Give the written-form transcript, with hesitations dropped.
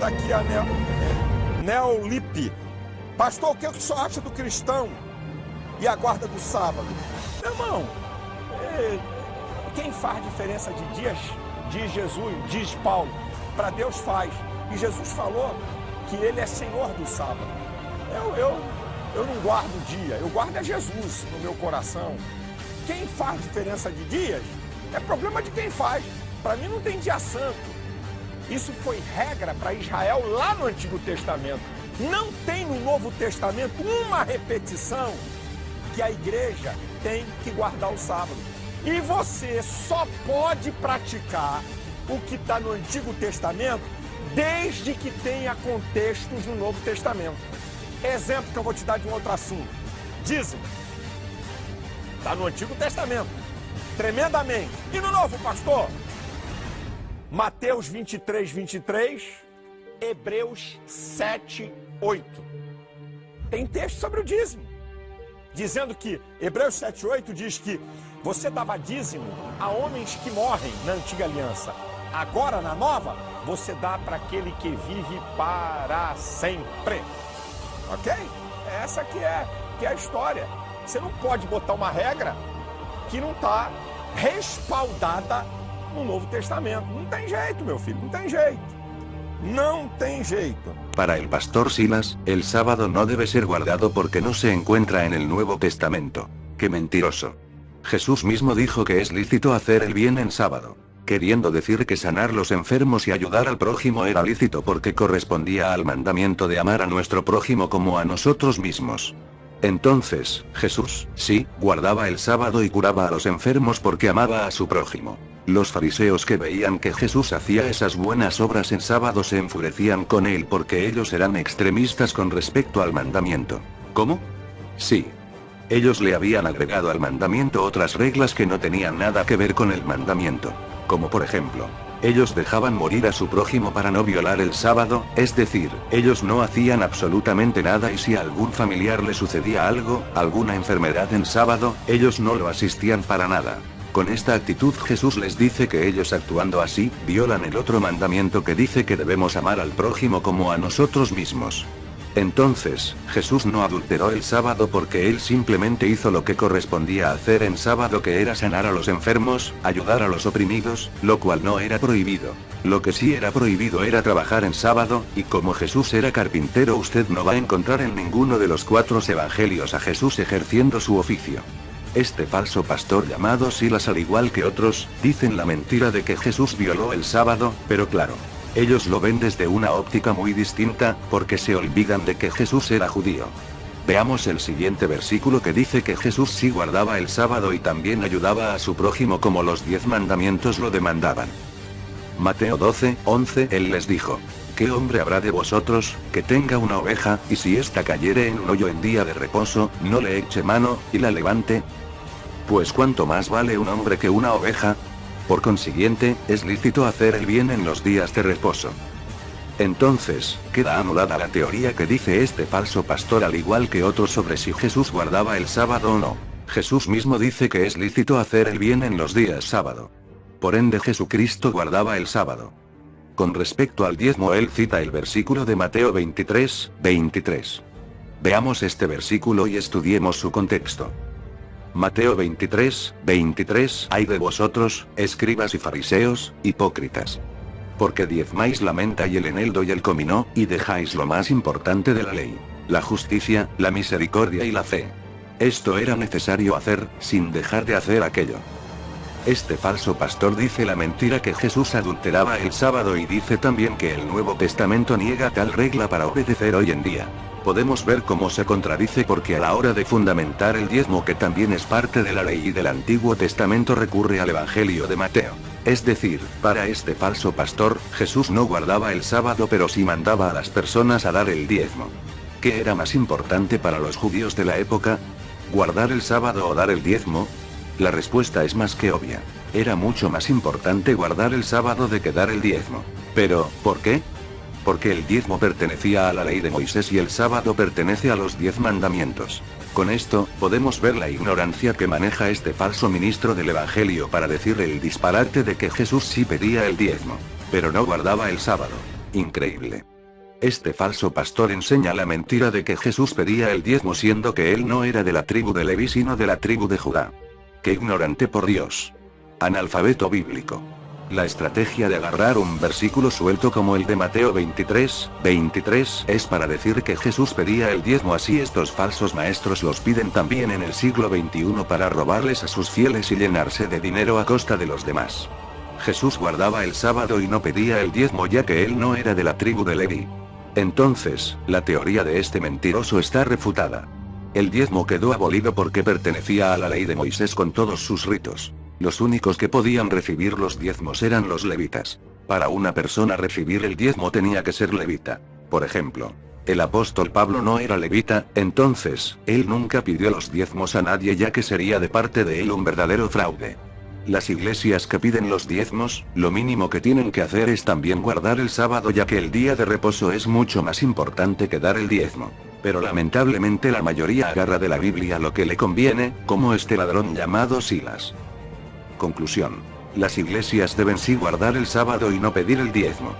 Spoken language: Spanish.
Tá aqui a Neolipe. Pastor, o que o senhor acha do cristão e a guarda do sábado? Meu irmão, quem faz diferença de dias, diz Jesus, diz Paulo, para Deus faz. E Jesus falou que ele é Senhor do sábado. Eu não guardo o dia, eu guardo a Jesus no meu coração. Quem faz diferença de dias é problema de quem faz. Para mim não tem dia santo. Isso foi regra para Israel lá no Antigo Testamento. Não tem no Novo Testamento uma repetição que a igreja tem que guardar o sábado. E você só pode praticar o que está no Antigo Testamento desde que tenha contextos no Novo Testamento. Exemplo que eu vou te dar de um outro assunto. Dízimo. Está no Antigo Testamento. Tremendamente. E no Novo, pastor? Mateus 23, 23, Hebreus 7, 8. Tem texto sobre o dízimo. Dizendo que, Hebreus 7, 8 diz que você dava dízimo a homens que morrem na antiga aliança. Agora, na nova, você dá para aquele que vive para sempre. Ok? Essa que é a história. Você não pode botar uma regra que não está respaldada no Novo Testamento. Não tem jeito, meu filho, não tem jeito. No tem jeito. Para el pastor Silas, el sábado no debe ser guardado porque no se encuentra en el Nuevo Testamento. ¡Qué mentiroso! Jesús mismo dijo que es lícito hacer el bien en sábado, queriendo decir que sanar los enfermos y ayudar al prójimo era lícito porque correspondía al mandamiento de amar a nuestro prójimo como a nosotros mismos. Entonces, Jesús, sí, guardaba el sábado y curaba a los enfermos porque amaba a su prójimo. Los fariseos que veían que Jesús hacía esas buenas obras en sábado se enfurecían con él porque ellos eran extremistas con respecto al mandamiento. ¿Cómo? Sí. Ellos le habían agregado al mandamiento otras reglas que no tenían nada que ver con el mandamiento. Como por ejemplo, ellos dejaban morir a su prójimo para no violar el sábado, es decir, ellos no hacían absolutamente nada y si a algún familiar le sucedía algo, alguna enfermedad en sábado, ellos no lo asistían para nada. Con esta actitud Jesús les dice que ellos actuando así, violan el otro mandamiento que dice que debemos amar al prójimo como a nosotros mismos. Entonces, Jesús no adulteró el sábado porque él simplemente hizo lo que correspondía hacer en sábado, que era sanar a los enfermos, ayudar a los oprimidos, lo cual no era prohibido. Lo que sí era prohibido era trabajar en sábado, y como Jesús era carpintero, usted no va a encontrar en ninguno de los 4 evangelios a Jesús ejerciendo su oficio. Este falso pastor llamado Silas, al igual que otros, dicen la mentira de que Jesús violó el sábado, pero claro, ellos lo ven desde una óptica muy distinta, porque se olvidan de que Jesús era judío. Veamos el siguiente versículo que dice que Jesús sí guardaba el sábado y también ayudaba a su prójimo como los 10 mandamientos lo demandaban. Mateo 12, 11, él les dijo: ¿Qué hombre habrá de vosotros, que tenga una oveja, y si ésta cayere en un hoyo en día de reposo, no le eche mano, y la levante? Pues cuánto más vale un hombre que una oveja. Por consiguiente, es lícito hacer el bien en los días de reposo. Entonces, queda anulada la teoría que dice este falso pastor al igual que otros sobre si Jesús guardaba el sábado o no. Jesús mismo dice que es lícito hacer el bien en los días sábado. Por ende Jesucristo guardaba el sábado. Con respecto al diezmo, él cita el versículo de Mateo 23, 23. Veamos este versículo y estudiemos su contexto. Mateo 23, 23, ay de vosotros, escribas y fariseos, hipócritas. Porque diezmáis la menta y el eneldo y el comino, y dejáis lo más importante de la ley, la justicia, la misericordia y la fe. Esto era necesario hacer, sin dejar de hacer aquello. Este falso pastor dice la mentira que Jesús adulteraba el sábado y dice también que el Nuevo Testamento niega tal regla para obedecer hoy en día. Podemos ver cómo se contradice porque a la hora de fundamentar el diezmo, que también es parte de la ley y del Antiguo Testamento, recurre al Evangelio de Mateo. Es decir, para este falso pastor, Jesús no guardaba el sábado pero sí mandaba a las personas a dar el diezmo. ¿Qué era más importante para los judíos de la época? ¿Guardar el sábado o dar el diezmo? La respuesta es más que obvia. Era mucho más importante guardar el sábado de que dar el diezmo. Pero, ¿por qué? Porque el diezmo pertenecía a la ley de Moisés y el sábado pertenece a los 10 mandamientos. Con esto, podemos ver la ignorancia que maneja este falso ministro del Evangelio para decir el disparate de que Jesús sí pedía el diezmo, pero no guardaba el sábado. Increíble. Este falso pastor enseña la mentira de que Jesús pedía el diezmo siendo que él no era de la tribu de Leví sino de la tribu de Judá. ¡Qué ignorante, por Dios! Analfabeto bíblico. La estrategia de agarrar un versículo suelto como el de Mateo 23:23 es para decir que Jesús pedía el diezmo, así estos falsos maestros los piden también en el siglo XXI para robarles a sus fieles y llenarse de dinero a costa de los demás. Jesús guardaba el sábado y no pedía el diezmo ya que él no era de la tribu de Leví. Entonces, la teoría de este mentiroso está refutada. El diezmo quedó abolido porque pertenecía a la ley de Moisés con todos sus ritos. Los únicos que podían recibir los diezmos eran los levitas. Para una persona recibir el diezmo tenía que ser levita. Por ejemplo, el apóstol Pablo no era levita, entonces, él nunca pidió los diezmos a nadie ya que sería de parte de él un verdadero fraude. Las iglesias que piden los diezmos, lo mínimo que tienen que hacer es también guardar el sábado ya que el día de reposo es mucho más importante que dar el diezmo. Pero lamentablemente la mayoría agarra de la Biblia lo que le conviene, como este ladrón llamado Silas. Conclusión. Las iglesias deben sí guardar el sábado y no pedir el diezmo.